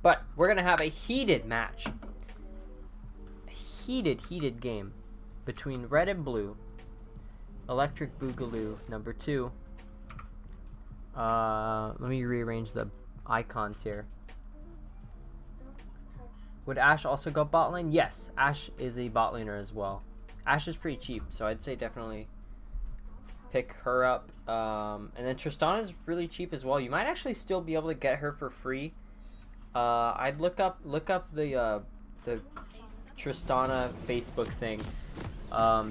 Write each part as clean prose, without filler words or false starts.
But we're going to have a heated match. A heated game between red and blue. Electric Boogaloo number 2. Let me rearrange the icons here. Would Ashe also go bot lane? Yes, Ashe is a bot laner as well. Ashe is pretty cheap, so I'd say definitely pick her up. And then Tristana is really cheap as well. You might actually still be able to get her for free. I'd look up the Tristana Facebook thing,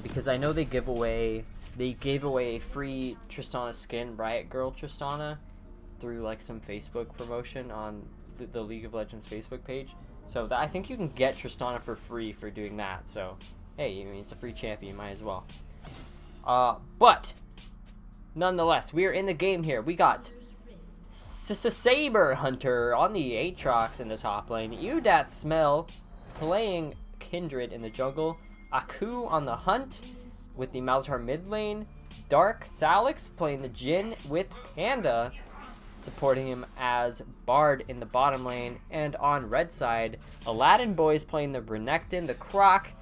because I know they gave away a free Tristana skin, Riot Girl Tristana, through like some Facebook promotion on the League of Legends Facebook page. So I think you can get Tristana for free for doing that. So hey, I mean, it's a free champion, might as well. But nonetheless, we are in the game here. We got Saber Hunter on the Aatrox in the top lane. Udat Smell playing Kindred in the jungle. Aku on the Hunt with the Malzahar mid lane. Dark Salix playing the Jhin with Panda, supporting him as Bard in the bottom lane. And on red side, Aladdin Boys playing the Renekton, the Croc,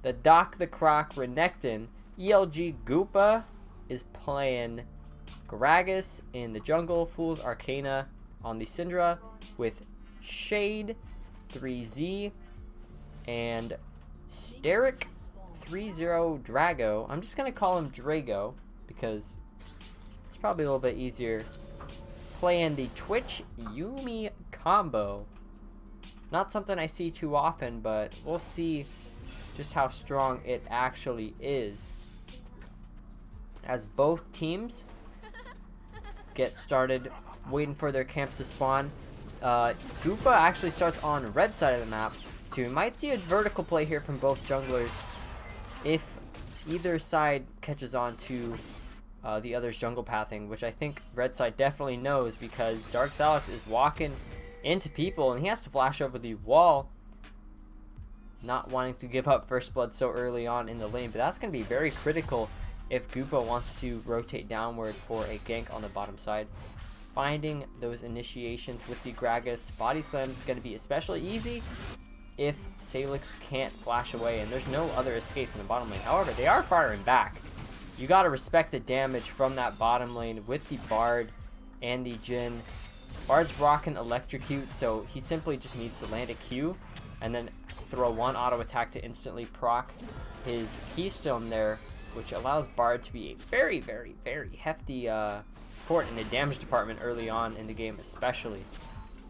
the Doc, the Croc, Renekton. ELG Goopa is playing Gragas in the jungle. Fool's Arcana on the Syndra with Shade, 3Z, and Steric 3-0 Drago. I'm just going to call him Drago because it's probably a little bit easier. Playing the Twitch Yuumi combo. Not something I see too often, but we'll see just how strong it actually is as both teams get started waiting for their camps to spawn. Goopa actually starts on red side of the map, so we might see a vertical play here from both junglers if either side catches on to the other's jungle pathing, which I think red side definitely knows because Dark Salix is walking into people and he has to flash over the wall, not wanting to give up first blood so early on in the lane. But that's going to be very critical if Goopa wants to rotate downward for a gank on the bottom side. Finding those initiations with the Gragas body slam is going to be especially easy if Salix can't flash away, and there's no other escapes in the bottom lane. However, they are firing back. You got to respect the damage from that bottom lane with the Bard and the Jhin. Bard's rocking Electrocute, so he simply just needs to land a Q and then throw one auto attack to instantly proc his Keystone there, which allows Bard to be a very, very, very hefty support in the damage department early on in the game especially.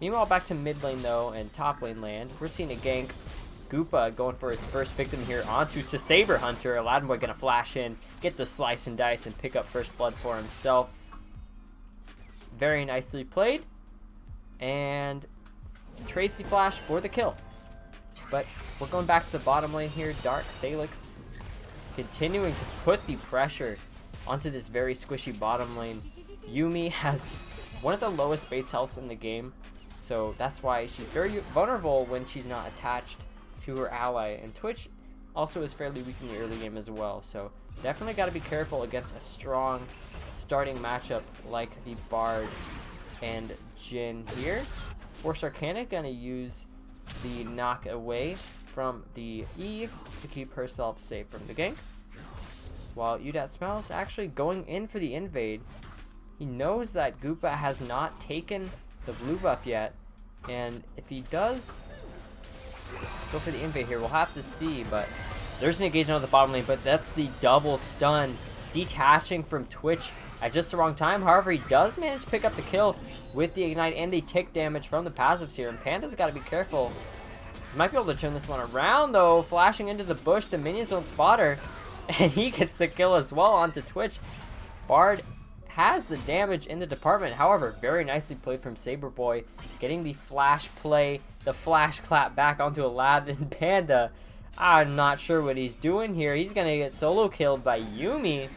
Meanwhile, back to mid lane though and top lane land, we're seeing a gank. Goopa going for his first victim here onto Saber Hunter. Aladdin Boy gonna flash in, get the slice and dice, and pick up first blood for himself. Very nicely played, and trades the flash for the kill. But we're going back to the bottom lane here. Dark Salix continuing to put the pressure onto this very squishy bottom lane. Yuumi has one of the lowest base healths in the game, so that's why she's very vulnerable when she's not attached to her ally. And Twitch also is fairly weak in the early game as well, so definitely got to be careful against a strong starting matchup like the Bard and Jhin here. Force Arcana gonna use the knock away from the Eve to keep herself safe from the gank, while Udat Smells actually going in for the invade. He knows that Goopa has not taken the blue buff yet, and if he does go for the invade here, we'll have to see. But there's an engagement on the bottom lane, but that's the double stun detaching from Twitch at just the wrong time. However, he does manage to pick up the kill with the ignite and the tick damage from the passives here, and Panda's got to be careful. He might be able to turn this one around though, flashing into the bush. The minions don't spot her, and he gets the kill as well onto Twitch. Bard has the damage in the department. However, very nicely played from Saber Boy, getting the flash play, the flash clap back onto Aladdin. Panda, I'm not sure what he's doing here. He's gonna get solo killed by Yuumi,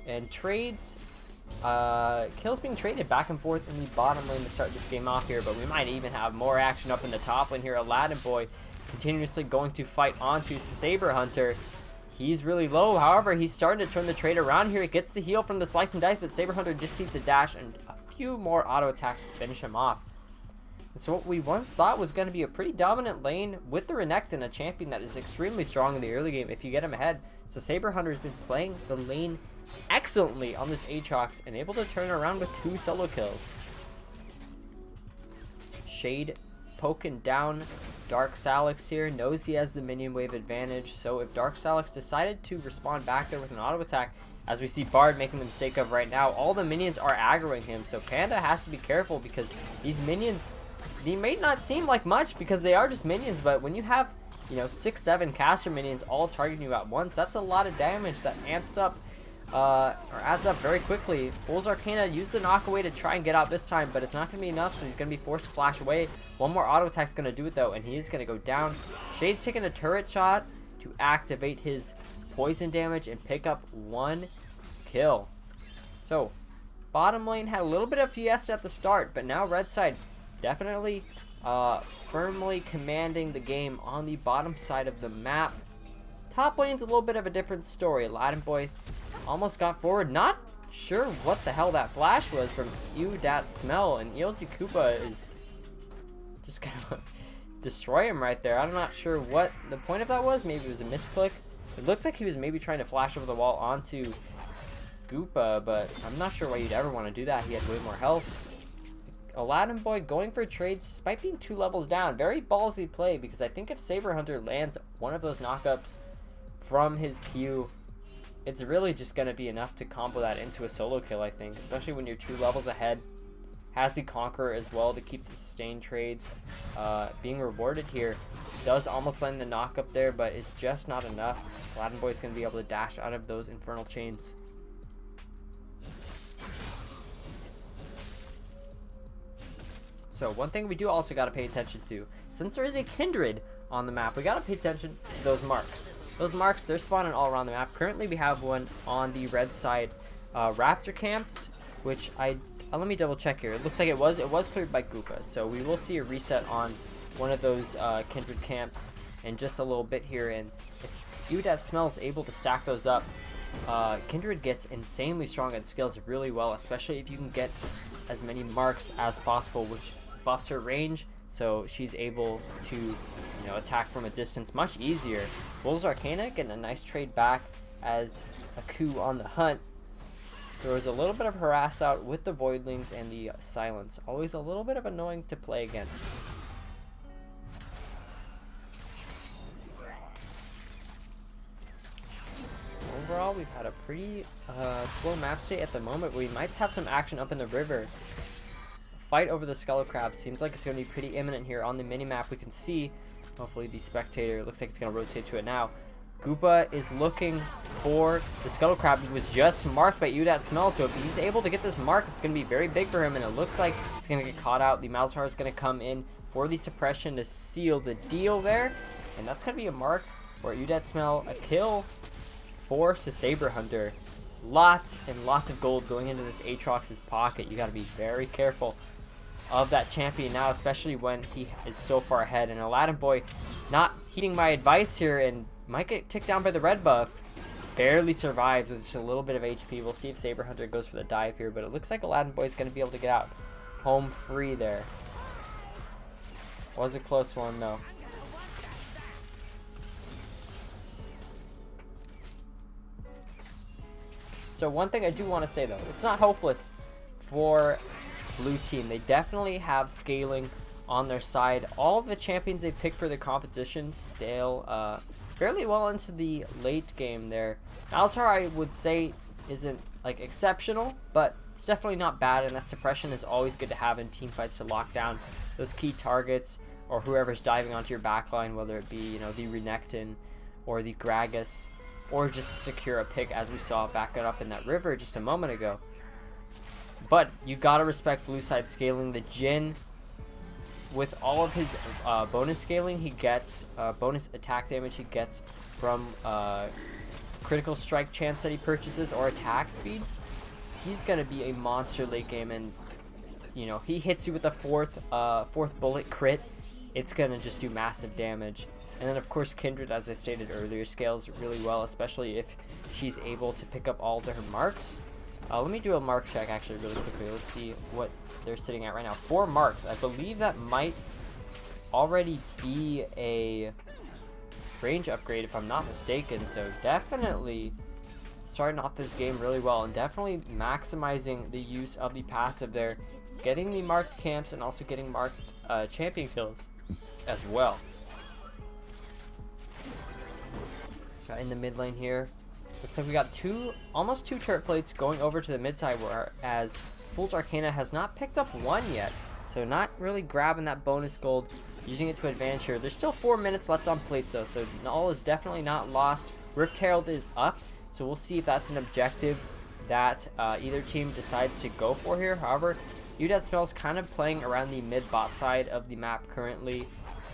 and trades, kills being traded back and forth in the bottom lane to start this game off here. But we might even have more action up in the top lane here. Aladdin Boy continuously going to fight onto Saber Hunter. He's really low. However, he's starting to turn the trade around here. He gets the heal from the slice and dice, but Saber Hunter just needs to dash and a few more auto attacks to finish him off. And so what we once thought was going to be a pretty dominant lane with the Renekton, a champion that is extremely strong in the early game if you get him ahead. So Saber Hunter has been playing the lane excellently on this Aatrox and able to turn around with 2 solo kills. Shade poking down Dark Salix here, knows he has the minion wave advantage, so if Dark Salix decided to respond back there with an auto attack, as we see Bard making the mistake of right now, all the minions are aggroing him, so Panda has to be careful because these minions, they may not seem like much because they are just minions, but when you have, you know, 6-7 caster minions all targeting you at once, that's a lot of damage that amps up or adds up very quickly. Fool's Arcana used the knock away to try and get out this time, but it's not going to be enough, so he's going to be forced to flash away. One more auto attack's going to do it though, and he is going to go down. Shade's taking a turret shot to activate his poison damage and pick up 1 kill. So bottom lane had a little bit of fiesta at the start, but now red side definitely firmly commanding the game on the bottom side of the map. Top lane's a little bit of a different story. Aladdin Boy almost got forward. Not sure what the hell that flash was from Ew Dat Smell, and ELG Koopa is just gonna destroy him right there. I'm not sure what the point of that was. Maybe it was a misclick. It looked like he was maybe trying to flash over the wall onto Koopa, but I'm not sure why you'd ever want to do that. He had way more health. Aladdin Boy going for trades despite being 2 levels down. Very ballsy play, because I think if Saber Hunter lands one of those knockups from his Q, it's really just going to be enough to combo that into a solo kill, I think, especially when you're 2 levels ahead. Has the Conqueror as well to keep the sustained trades. Being rewarded here does almost land the knock up there, but it's just not enough. Aladdin Boy is going to be able to dash out of those Infernal Chains. So one thing we do also got to pay attention to, since there is a Kindred on the map, we got to pay attention to those marks. Those marks, they're spawning all around the map. Currently we have one on the red side Raptor camps, which let me double check here. It looks like it was cleared by Koopa, so we will see a reset on one of those Kindred camps in just a little bit here. And if Ew Dat Smell is able to stack those up, Kindred gets insanely strong at skills really well, especially if you can get as many marks as possible, which buffs her range, so she's able to, you know, attack from a distance much easier. Fool's Arcana getting a nice trade back as Aku on the hunt throws a little bit of harass out with the Voidlings and the Silence. Always a little bit of annoying to play against. Overall, we've had a pretty slow map state at the moment. We might have some action up in the river. Fight over the Skull Crab seems like it's going to be pretty imminent here on the minimap. We can see, hopefully the spectator, it looks like it's going to rotate to it now. Koopa is looking for the Scuttle Crab. He was just marked by Ew Dat Smell, so if he's able to get this mark, it's going to be very big for him, and it looks like it's going to get caught out. The Malzahar is going to come in for the suppression to seal the deal there, and that's going to be a mark for Ew Dat Smell, a kill for Saber Hunter. Lots and lots of gold going into this Aatrox's pocket. You got to be very careful of that champion now, especially when he is so far ahead. And Aladdin Boy not heeding my advice here and might get ticked down by the red buff. Barely survives with just a little bit of HP. We'll see if Saber Hunter goes for the dive here, but it looks like Aladdin Boy is going to be able to get out home free there. Was a close one though. So one thing I do want to say though, it's not hopeless for blue team. They definitely have scaling on their side. All of the champions they pick for their competitions scale fairly well into the late game there. Malzahar, I would say, isn't like exceptional, but it's definitely not bad, and that suppression is always good to have in team fights to lock down those key targets or whoever's diving onto your backline, whether it be, you know, the Renekton or the Gragas, or just secure a pick as we saw back it up in that river just a moment ago. But you gotta respect blue side scaling. The Jhin, with all of his bonus scaling he gets, bonus attack damage he gets from critical strike chance that he purchases or attack speed, he's gonna be a monster late game. And you know, he hits you with a fourth bullet crit, it's gonna just do massive damage. And then of course Kindred, as I stated earlier, scales really well, especially if she's able to pick up all of her marks. Let me do a mark check actually really quickly. Let's see what they're sitting at right now. 4 marks. I believe that might already be a range upgrade if I'm not mistaken. So definitely starting off this game really well and definitely maximizing the use of the passive there. Getting the marked camps and also getting marked champion kills as well. Got in the mid lane here. Looks like we got almost two turret plates going over to the mid side, whereas Fool's Arcana has not picked up one yet. So not really grabbing that bonus gold, using it to advance here. There's still 4 minutes left on plates though, so all is definitely not lost. Rift Herald is up, so we'll see if that's an objective that either team decides to go for here. However, Udad kind of playing around the mid bot side of the map currently,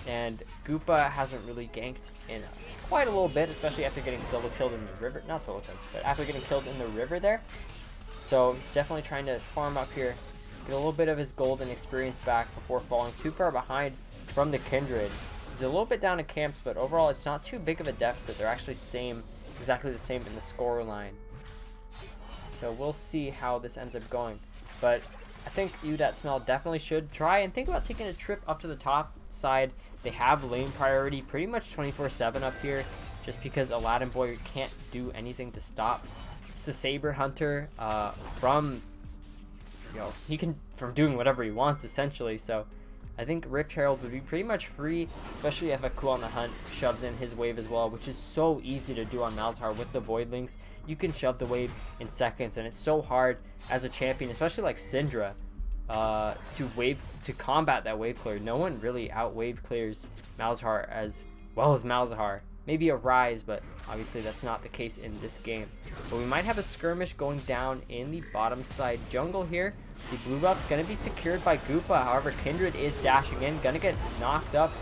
and Goopa hasn't really ganked in quite a little bit, especially after getting solo killed in the river. Not solo killed, but after getting killed in the river there. So he's definitely trying to farm up here, get a little bit of his gold and experience back before falling too far behind from the Kindred. He's a little bit down in camps, but overall it's not too big of a deficit. They're actually exactly the same in the score line. So we'll see how this ends up going. But I think Udad definitely should try and think about taking a trip up to the top side. They have lane priority pretty much 24/7 up here, just because Aladdin Boy can't do anything to stop the Saber Hunter from doing whatever he wants essentially. So I think Rift Herald would be pretty much free, especially if Aku on the Hunt shoves in his wave as well, which is so easy to do on Malzahar with the Void Links. You can shove the wave in seconds, and it's so hard as a champion, especially like Syndra, to combat that wave clear. No one really out wave clears Malzahar as well as Malzahar. Maybe a Rise, but obviously that's not the case in this game. But we might have a skirmish going down in the bottom side jungle here. The blue buff's going to be secured by Goopa. However, Kindred is dashing in, going to get knocked up,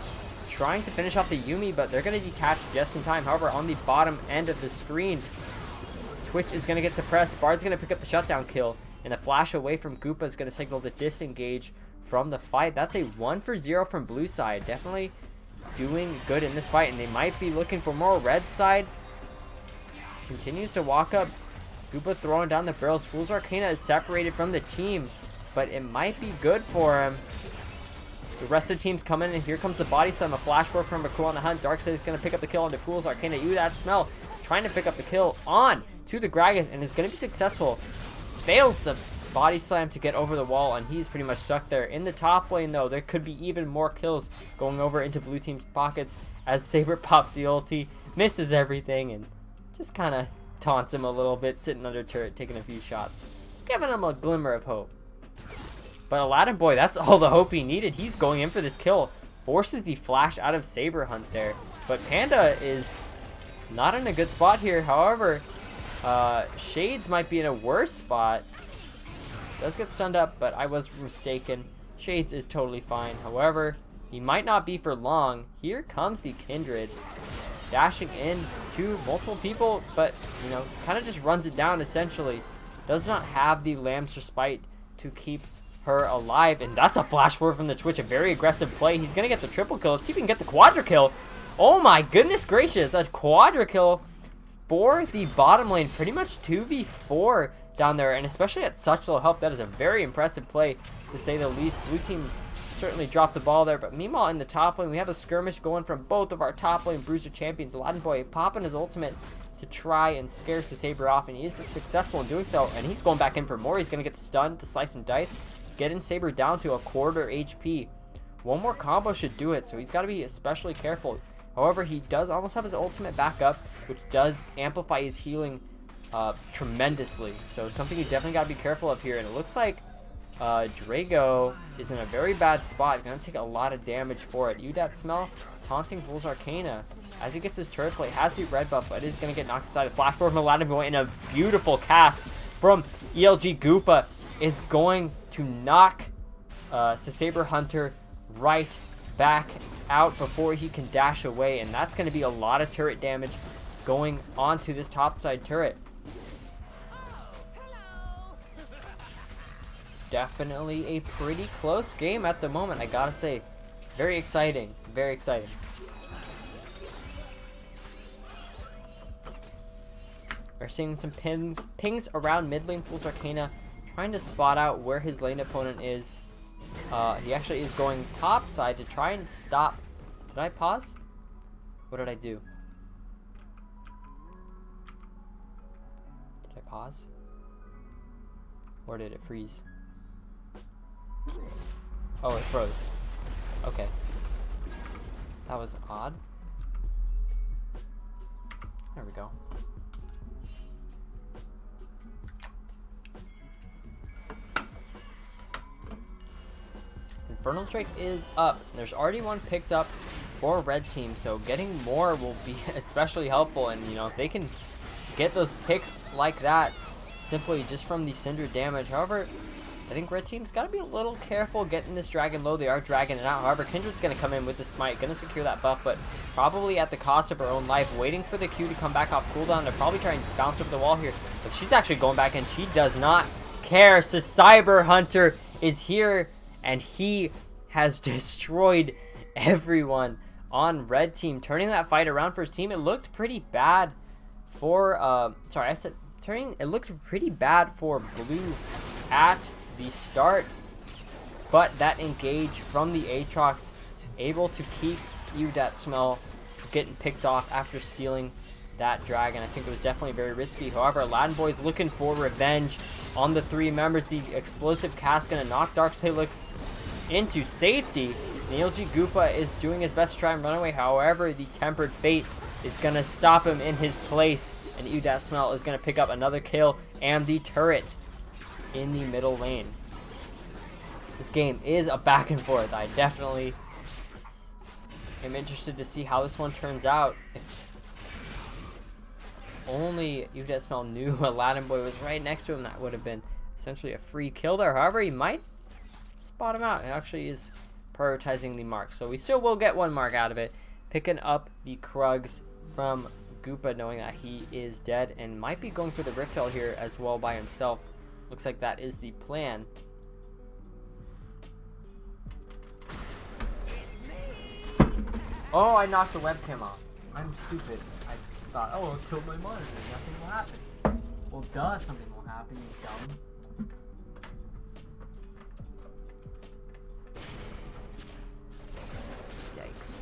trying to finish off the Yuumi, but they're going to detach just in time. However, on the bottom end of the screen, Twitch is going to get suppressed. Bard's going to pick up the shutdown kill, and the flash away from Goopa is going to signal the disengage from the fight. That's a 1-for-0 from blue side. Definitely doing good in this fight, and they might be looking for more. Red side continues to walk up. Goopa throwing down the barrels. Fool's Arcana is separated from the team, but it might be good for him. The rest of the team's coming, and here comes the body slam. A flash forward from Aku on the Hunt. Darkseid is going to pick up the kill on the Fool's Arcana. That smell trying to pick up the kill on to the Gragas, and is going to be successful. Fails the body slam to get over the wall, and he's pretty much stuck there. In the top lane though, there could be even more kills going over into blue team's pockets as Saber pops the ulti, misses everything, and just kind of taunts him a little bit, sitting under turret, taking a few shots, giving him a glimmer of hope. But Aladdin Boy, that's all the hope he needed. He's going in for this kill, forces the flash out of Saber Hunt there. But Panda is not in a good spot here. However, Shades might be in a worse spot. Does get stunned up, but I was mistaken. Shades is totally fine. However, he might not be for long. Here comes the Kindred, dashing in to multiple people, but kind of just runs it down essentially. Does not have the Lamb's Respite to keep her alive, and that's a flash forward from the Twitch. A very aggressive play. He's gonna get the triple kill. Let's see if he can get the quadra kill. Oh my goodness gracious, a quadra kill for the bottom lane. Pretty much 2v4 down there, and especially at such low health, that is a very impressive play to say the least. Blue team certainly dropped the ball there, but meanwhile in the top lane we have a skirmish going from both of our top lane bruiser champions. Aladdin Boy popping his ultimate to try and scare the Saber off, and he is successful in doing so, and he's going back in for more. He's going to get the stun to slice and dice, getting Saber down to a quarter HP. One more combo should do it, so he's got to be especially careful. However, he does almost have his ultimate back up, which does amplify his healing tremendously, so something you definitely got to be careful of here. And it looks like Drago is in a very bad spot. He's going to take a lot of damage for it. Udad smell taunting Fool's Arcana as he gets his turret plate. Has the red buff, but is going to get knocked aside. A flash forward from Aladdin Boy, and a beautiful cast from ELG Goopa is going to knock Saber Hunter right back out before he can dash away, and that's going to be a lot of turret damage going onto this topside turret. Definitely a pretty close game at the moment, I gotta say. Very exciting, very exciting. We're seeing some pings around mid lane. Fool's Arcana trying to spot out where his lane opponent is. He actually is going top side to try and stop. Did I pause? What did I do? Did I pause? Or did it freeze? Oh, it froze. Okay. That was odd. There we go. Infernal Strike is up. There's already one picked up for red team, so getting more will be especially helpful. And you know, if they can get those picks like that simply just from the Cinder damage. However, I think red team's got to be a little careful getting this dragon low. They are dragging it out. However, Kindred's going to come in with the smite, going to secure that buff, but probably at the cost of her own life, waiting for the Q to come back off cooldown. They're probably trying to bounce over the wall here, but she's actually going back in. She does not care. So Cyber Hunter is here, and he has destroyed everyone on red team, turning that fight around for his team. It looked pretty bad for it looked pretty bad for blue at the start, but that engage from the Aatrox able to keep that smell getting picked off after stealing that dragon. I think it was definitely very risky. However, Aladdin Boy is looking for revenge on the three members. The explosive cast gonna knock Dark Salix into safety. Neilji Goopa is doing his best to try and run away. However, the Tempered Fate is gonna stop him in his place, and Udat Smell is gonna pick up another kill and the turret in the middle lane. This game is a back and forth. I definitely am interested to see how this one turns out. If only Udat Smell knew Aladdin Boy was right next to him, that would have been essentially a free kill there. However, he might spot him out. It actually is prioritizing the mark, so we still will get one mark out of it. Picking up the Krugs from Goopa, knowing that he is dead and might be going for the Rift Hell here as well by himself. Looks like that is the plan. Oh, I knocked the webcam off. I'm stupid. I thought, oh, I'll tilt my monitor. Nothing will happen. Well, duh, something will happen, you dumb. Yikes.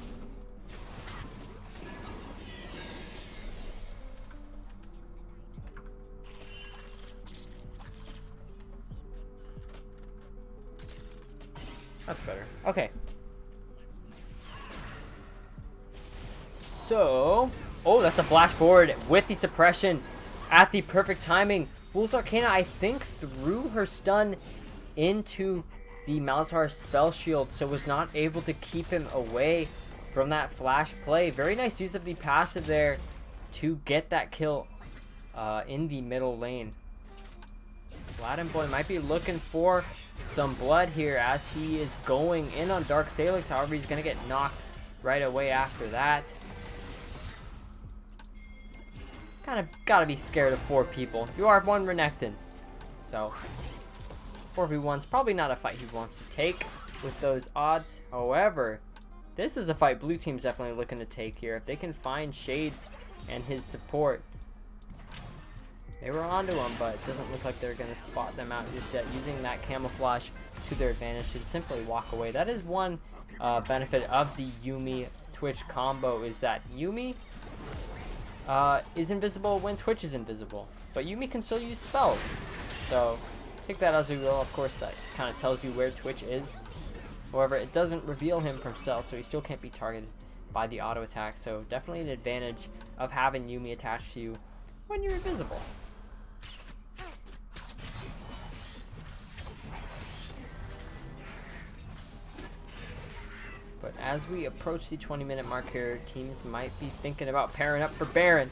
That's better. Okay. So, oh, that's a flash forward with the suppression at the perfect timing. Fool's Arcana, I think, threw her stun into the Malzahar spell shield, so was not able to keep him away from that flash play. Very nice use of the passive there to get that kill in the middle lane. Aladdin Boy might be looking for some blood here as he is going in on Dark Salix. However, he's going to get knocked right away after that. Kind of got to be scared of 4 people. You are one Renekton. So, 4v1's probably not a fight he wants to take with those odds. However, this is a fight blue team's definitely looking to take here. If they can find Shades and his support. They were onto him, but it doesn't look like they're going to spot them out just yet. Using that camouflage to their advantage to simply walk away. That is one benefit of the Yuumi Twitch combo, is that Yuumi is invisible when Twitch is invisible, but Yuumi can still use spells. So take that as you will. Of course, that kind of tells you where Twitch is. However, it doesn't reveal him from stealth, so he still can't be targeted by the auto attack. So definitely an advantage of having Yuumi attached to you when you're invisible. But as we approach the 20-minute mark here, teams might be thinking about pairing up for Baron.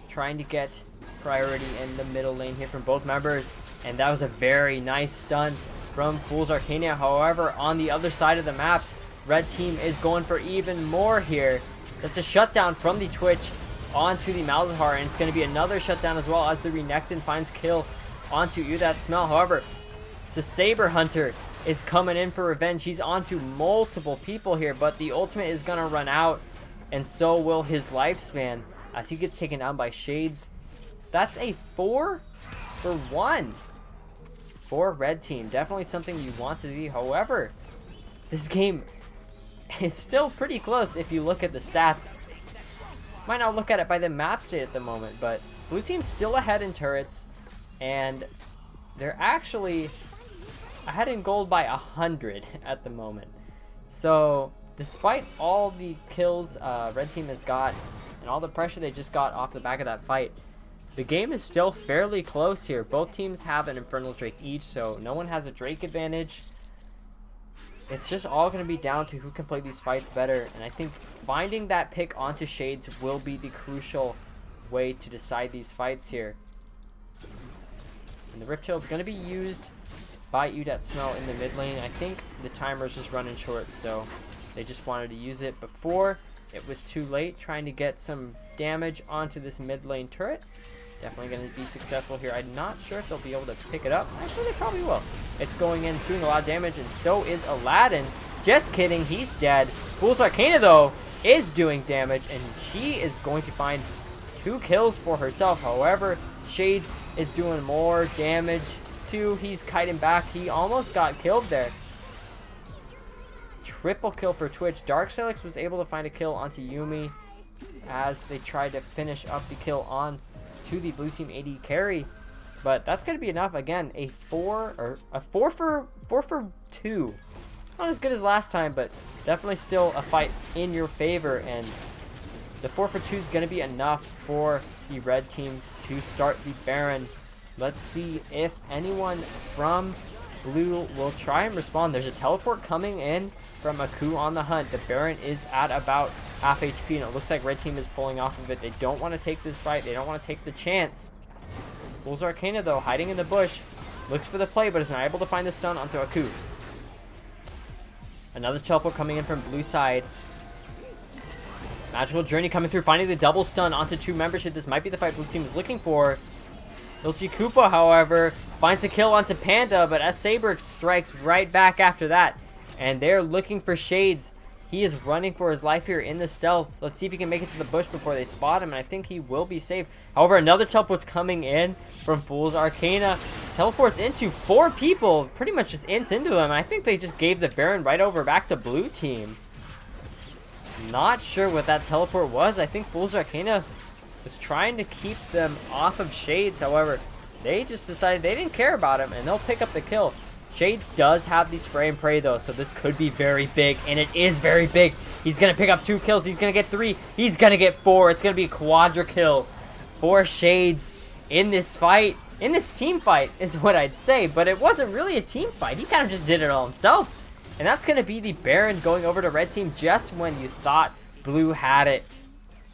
Trying to get priority in the middle lane here from both members. And that was a very nice stun from Fool's Arcana. However, on the other side of the map, red team is going for even more here. That's a shutdown from the Twitch onto the Malzahar, and it's going to be another shutdown as well as the Renekton finds kill onto Udat Smell. However, Saber Hunter is coming in for revenge. He's onto multiple people here, but the ultimate is going to run out, and so will his lifespan as he gets taken down by Shades That's a 4-for-1 for red team. Definitely something you want to see. However, this game is still pretty close if you look at the stats. Might not look at it by the map state at the moment, but blue team's still ahead in turrets, and they're actually ahead in gold by 100 at the moment. So despite all the kills red team has got and all the pressure they just got off the back of that fight, the game is still fairly close here. Both teams have an Infernal Drake each, so no one has a Drake advantage. It's just all going to be down to who can play these fights better, and I think finding that pick onto Shades will be the crucial way to decide these fights here. And the Rift Shield is going to be used by UDAT in the mid lane. I think the timer's just running short, so they just wanted to use it before it was too late, trying to get some damage onto this mid lane turret. Definitely going to be successful here. I'm not sure if they'll be able to pick it up. Actually, they probably will. It's going in, doing a lot of damage, and so is Aladdin. Just kidding, he's dead. Fool's Arcana, though, is doing damage, and she is going to find 2 kills for herself. However, Shades is doing more damage, too. He's kiting back. He almost got killed there. Triple kill for Twitch. Dark Silix was able to find a kill onto Yuumi as they tried to finish up the kill on to the blue team AD carry, but that's going to be enough. Again, a 4 for 2. Not as good as last time, but definitely still a fight in your favor, and the 4 for 2 is going to be enough for the red team to start the Baron. Let's see if anyone from blue will try and respond. There's a teleport coming in from Aku on the hunt. The Baron is at about half HP, and it looks like red team is pulling off of it. They don't want to take this fight. They don't want to take the chance. Fool's Arcana, though, hiding in the bush, looks for the play, but is not able to find the stun onto Aku. Another teleport coming in from blue side. Magical Journey coming through, finding the double stun onto 2 membership. This might be the fight blue team is looking for. Ilchi Koopa, however, finds a kill onto Panda, but S-Saber strikes right back after that. And they're looking for Shades. He is running for his life here in the stealth. Let's see if he can make it to the bush before they spot him, and I think he will be safe. However, another teleport's coming in from Fool's Arcana. Teleports into 4 people, pretty much just into him, and I think they just gave the Baron right over back to blue team. Not sure what that teleport was. I think Fool's Arcana was trying to keep them off of Shades. However, they just decided they didn't care about him, and they'll pick up the kill. Shades does have the spray and pray, though, so this could be very big, and it is very big. He's going to pick up 2 kills. He's going to get 3. He's going to get 4. It's going to be a quadra kill for Shades in this fight. In this team fight is what I'd say, but it wasn't really a team fight. He kind of just did it all himself. And that's going to be the Baron going over to red team just when you thought blue had it.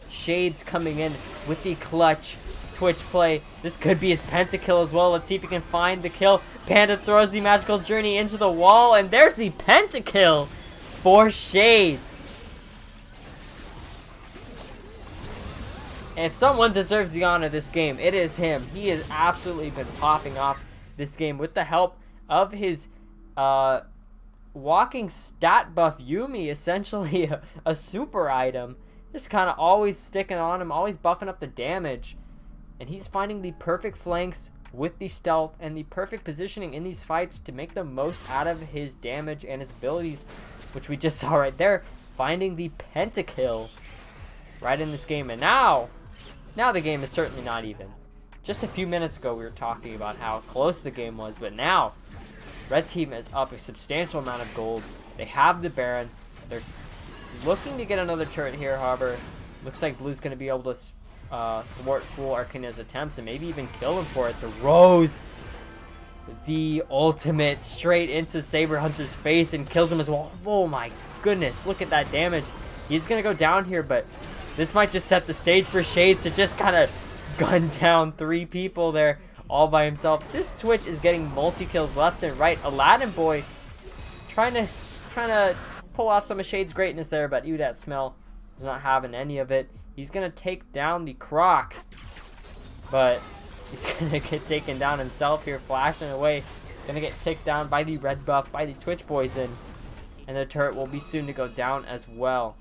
Shades coming in with the clutch Twitch play. This could be his pentakill as well. Let's see if he can find the kill. Panda throws the Magical Journey into the wall, and there's the pentakill for Shades. If someone deserves the honor this game, it is him. He has absolutely been popping off this game with the help of his walking stat buff Yuumi, essentially a super item. Just kind of always sticking on him, always buffing up the damage. And he's finding the perfect flanks with the stealth and the perfect positioning in these fights to make the most out of his damage and his abilities, which we just saw right there, finding the pentakill right in this game. And now the game is certainly not even. Just a few minutes ago we were talking about how close the game was, but now red team is up a substantial amount of gold. They have the Baron. They're looking to get another turret here. However, looks like blue's going to be able to thwart Fool Arcana's attempts and maybe even kill him for it. The Rose, the ultimate straight into Saber Hunter's face and kills him as well. Oh my goodness, look at that damage. He's going to go down here, but this might just set the stage for Shades to just kind of gun down 3 people there all by himself. This Twitch is getting multi-kills left and right. Aladdin boy trying to pull off some of Shades' greatness there, but that smell is not having any of it. He's going to take down the Croc, but he's going to get taken down himself here, flashing away. Going to get taken down by the red buff, by the Twitch poison, and the turret will be soon to go down as well.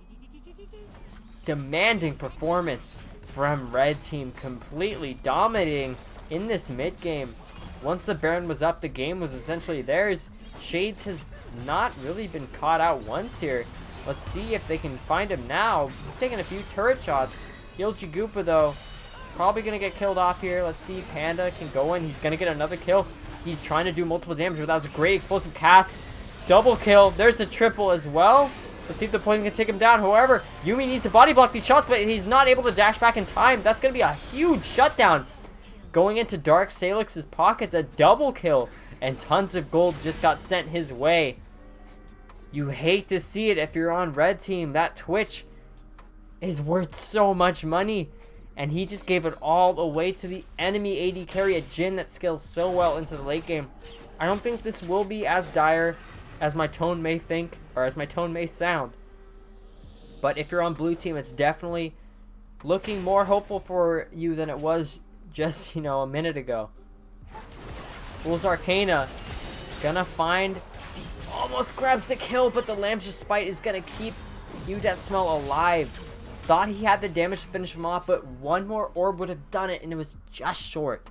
Demanding performance from Red Team, completely dominating in this mid game. Once the Baron was up, the game was essentially theirs. Shades has not really been caught out once here. Let's see if they can find him now. He's taking a few turret shots. Yoji Goopa, though, probably going to get killed off here. Let's see. Panda can go in. He's going to get another kill. He's trying to do multiple damage, but that was a great explosive cast. Double kill. There's the triple as well. Let's see if the poison can take him down. However, Yumi needs to body block these shots, but he's not able to dash back in time. That's going to be a huge shutdown. Going into Dark Salix's pockets, a double kill, and tons of gold just got sent his way. You hate to see it if you're on Red Team. That Twitch is worth so much money, and he just gave it all away to the enemy AD carry, a Jhin that scales so well into the late game. I don't think this will be as dire as my tone may think, or as my tone may sound. But if you're on Blue Team, it's definitely looking more hopeful for you than it was just, a minute ago. Fool's Arcana gonna find, almost grabs the kill, but the Lamb's Spite is gonna keep Udat Smell alive. Thought he had the damage to finish him off, but one more orb would have done it, and it was just short.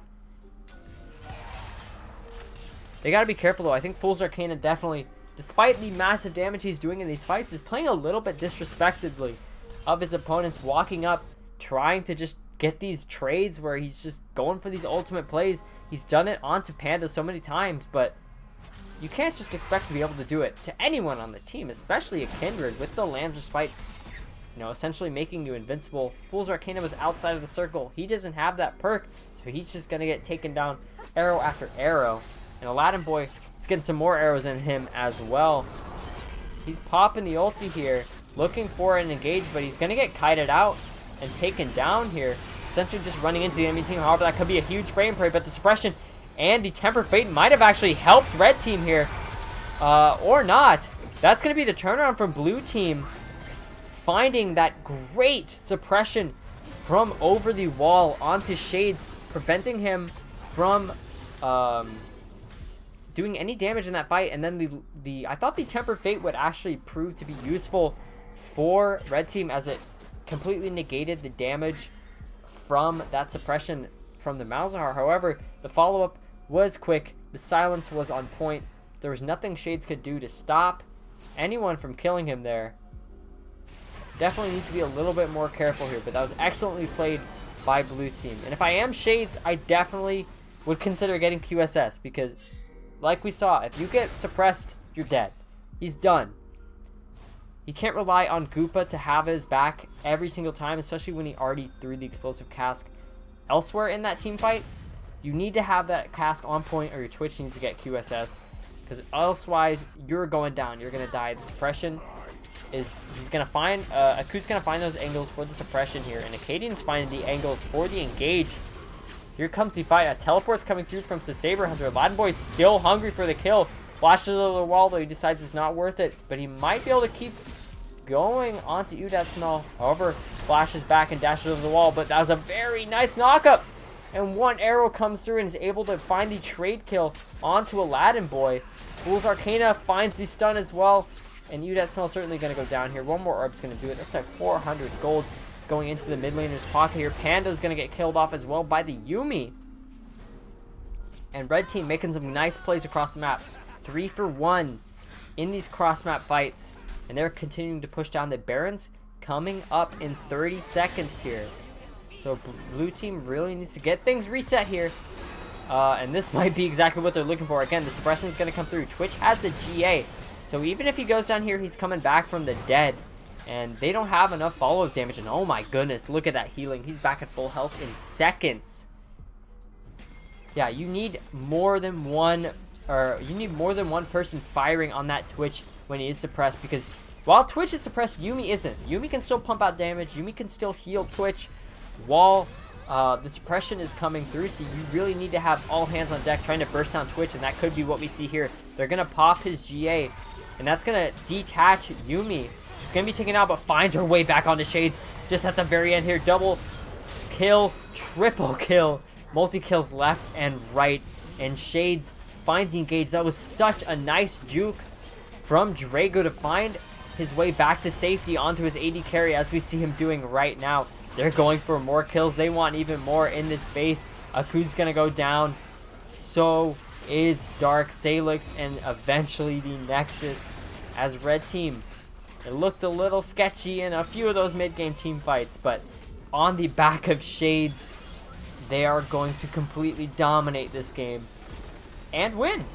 They gotta be careful though. I think Fool's Arcana definitely, despite the massive damage he's doing in these fights, is playing a little bit disrespectfully of his opponents, walking up, trying to just get these trades where he's just going for these ultimate plays. He's done it onto Panda so many times, but you can't just expect to be able to do it to anyone on the team, especially a Kindred with the Lamb's Respite, essentially making you invincible. Fool's Arcana was outside of the circle. He doesn't have that perk, so he's just going to get taken down arrow after arrow. And Aladdin Boy is getting some more arrows in him as well. He's popping the ulti here, looking for an engage, but he's going to get kited out and taken down here. Essentially just running into the enemy team. However, that could be a huge frame prey, but the suppression and the Temper Fate might have actually helped Red Team here. Or not. That's going to be the turnaround from Blue Team, finding that great suppression from over the wall onto Shades, preventing him from doing any damage in that fight. And then I thought the Temper Fate would actually prove to be useful for Red Team, as it completely negated the damage from that suppression from the Malzahar. However, the follow-up was quick. The silence was on point. There was nothing Shades could do to stop anyone from killing him there. Definitely needs to be a little bit more careful here, but that was excellently played by Blue Team. And if I am Shades, I definitely would consider getting QSS, because like we saw, if you get suppressed, you're dead. He's done. You can't rely on Goopa to have his back every single time, especially when he already threw the explosive cask elsewhere in that team fight. You need to have that cask on point, or your Twitch needs to get QSS, because elsewise you're going down. You're going to die. The suppression is, he's going to find, Aku's going to find those angles for the suppression here, and Acadian's finding the angles for the engage. Here comes the fight. A teleport's coming through from Saber Hunter. Aladdin Boy's still hungry for the kill. Flashes over the wall, though he decides it's not worth it, but he might be able to keep going onto Udat Smell. However, flashes back and dashes over the wall, but that was a very nice knockup. And one arrow comes through and is able to find the trade kill onto Aladdin Boy. Fool's Arcana finds the stun as well, and Udat Smell certainly going to go down here. One more orb's going to do it. That's like 400 gold going into the mid laner's pocket here. Panda's going to get killed off as well by the Yuumi. And Red Team making some nice plays across the map. 3 for 1 in these cross-map fights. And they're continuing to push down the Barons, coming up in 30 seconds here. So Blue Team really needs to get things reset here. And this might be exactly what they're looking for. Again, the suppression is going to come through. Twitch has the GA. So even if he goes down here, he's coming back from the dead. And they don't have enough follow-up damage. And oh my goodness, look at that healing. He's back at full health in seconds. Yeah, you need more than one, person firing on that Twitch when he is suppressed, because while Twitch is suppressed, Yuumi isn't. Yuumi can still pump out damage. Yuumi can still heal Twitch while the suppression is coming through. So you really need to have all hands on deck trying to burst down Twitch, and that could be what we see here. They're going to pop his GA, and that's going to detach Yuumi. It's going to be taken out, but finds her way back onto Shades just at the very end here. Double kill, triple kill, multi-kills left and right, and Shades finds the engage. That was such a nice juke from Drago to find his way back to safety onto his AD carry, as we see him doing right now. They're going for more kills. They want even more in this base. Aku's gonna go down. So is Dark, Salix, and eventually the Nexus as red team. It looked a little sketchy in a few of those mid-game team fights, but on the back of Shades, they are going to completely dominate this game and win.